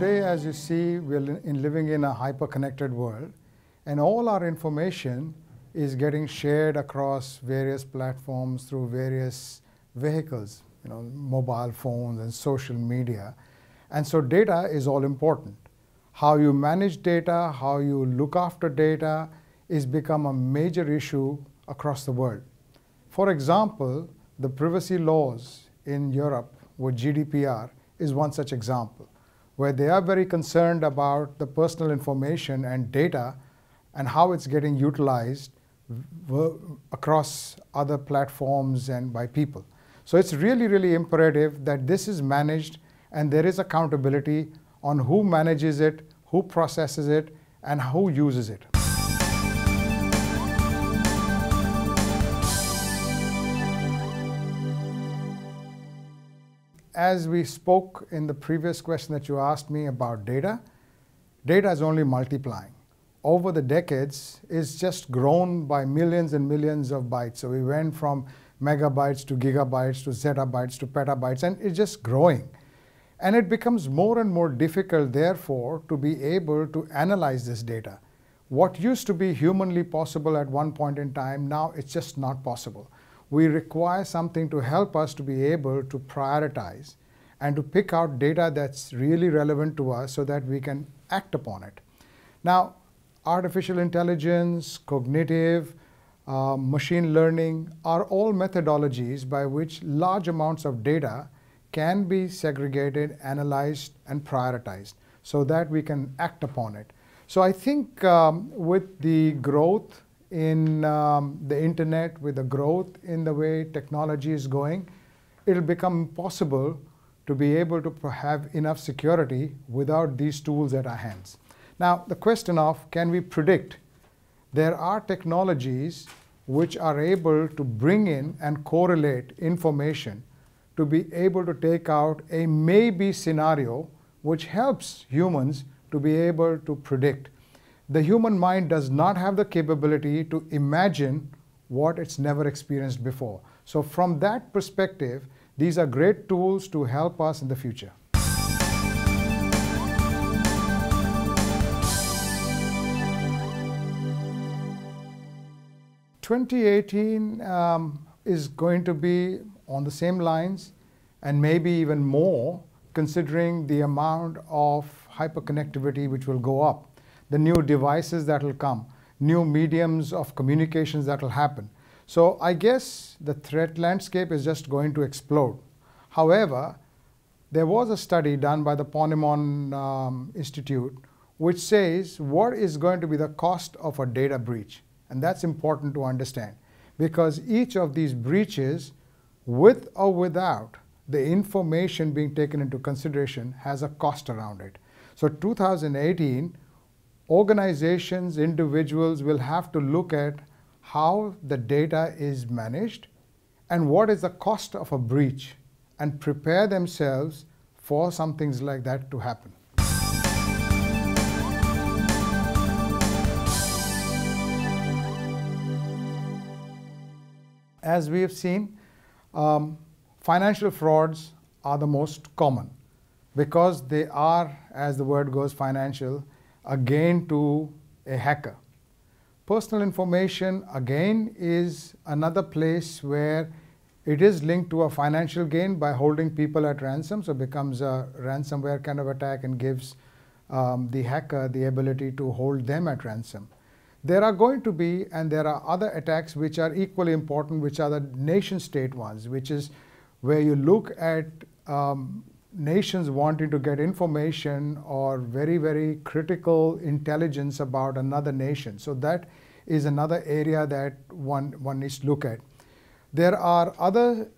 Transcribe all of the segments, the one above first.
Today, as you see, we're living in a hyper-connected world, and all our information is getting shared across various platforms through various vehicles, mobile phones and social media. And so data is all important. How you manage data, how you look after data is become a major issue across the world. For example, the privacy laws in Europe with GDPR is one such example, where they are very concerned about the personal information and data and how it's getting utilized across other platforms and by people. So it's really, really imperative that this is managed and there is accountability on who manages it, who processes it, and who uses it. As we spoke in the previous question that you asked me about data, data is only multiplying. Over the decades, it's just grown by millions and millions of bytes. So we went from megabytes to gigabytes to zettabytes to petabytes, and it's just growing. And it becomes more and more difficult, therefore, to be able to analyze this data. What used to be humanly possible at one point in time, now it's just not possible. We require something to help us to be able to prioritize and to pick out data that's really relevant to us so that we can act upon it. Now, artificial intelligence, cognitive, machine learning are all methodologies by which large amounts of data can be segregated, analyzed, and prioritized so that we can act upon it. So I think with the growth in the internet, with the growth in the way technology is going, it'll become possible to be able to have enough security without these tools at our hands. Now, the question of can we predict? There are technologies which are able to bring in and correlate information to be able to take out a maybe scenario which helps humans to be able to predict. The human mind does not have the capability to imagine what it's never experienced before. So from that perspective, these are great tools to help us in the future. (2018) is going to be on the same lines and maybe even more, considering the amount of hyperconnectivity which will go up, the new devices that will come, new mediums of communications that will happen. So I guess the threat landscape is just going to explode. However, there was a study done by the Ponemon Institute which says what is going to be the cost of a data breach. And that's important to understand, because each of these breaches, with or without the information being taken into consideration, has a cost around it. So 2018, organizations, individuals will have to look at how the data is managed and what is the cost of a breach and prepare themselves for some things like that to happen. As we have seen, financial frauds are the most common because they are, as the word goes, financial, a gain to a hacker. Personal information, again, is another place where it is linked to a financial gain by holding people at ransom, so it becomes a ransomware kind of attack and gives the hacker the ability to hold them at ransom. There are going to be, and there are other attacks which are equally important, which are the nation-state ones, which is where you look at nations wanting to get information or very, very critical intelligence about another nation. So that is another area that one needs to look at. There are other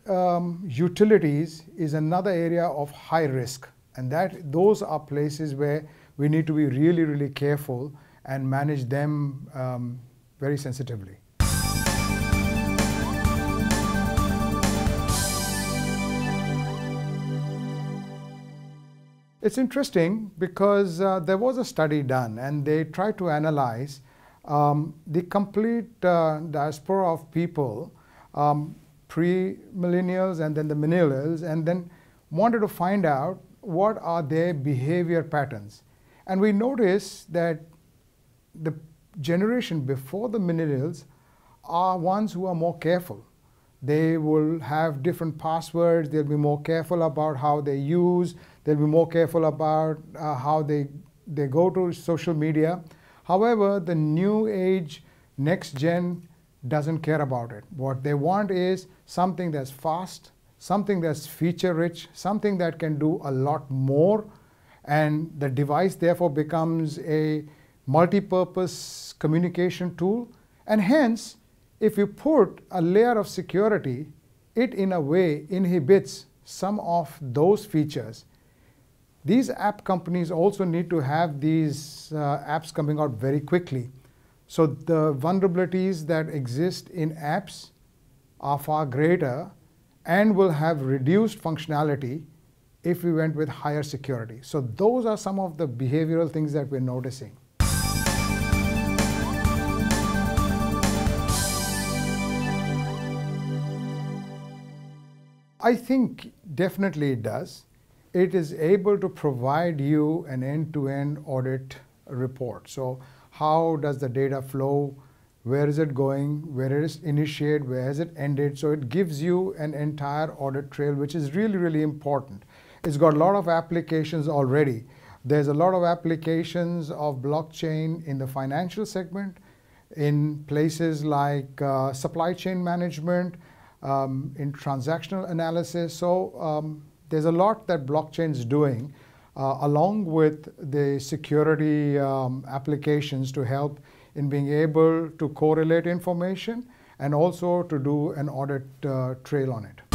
utilities is another area of high risk, and those are places where we need to be really, really careful and manage them very sensitively. It's interesting because there was a study done and they tried to analyze the complete diaspora of people, pre-millennials and then the millennials, and then wanted to find out what are their behavior patterns. And we notice that the generation before the millennials are ones who are more careful. They will have different passwords, they'll be more careful about how they use, they'll be more careful about how they go to social media. However, the new age next gen doesn't care about it. What they want is something that's fast, something that's feature rich, something that can do a lot more, and the device therefore becomes a multi-purpose communication tool. And hence, if you put a layer of security, it in a way inhibits some of those features. These app companies also need to have these apps coming out very quickly. So the vulnerabilities that exist in apps are far greater and will have reduced functionality if we went with higher security. So those are some of the behavioral things that we're noticing. I think definitely it does. It is able to provide you an end-to-end audit report. So how does the data flow? Where is it going? Where is it initiated? Where has it ended? So it gives you an entire audit trail, which is really, really important. It's got a lot of applications already. There's a lot of applications of blockchain in the financial segment, in places like supply chain management, in transactional analysis. So there's a lot that blockchain is doing along with the security applications to help in being able to correlate information and also to do an audit trail on it.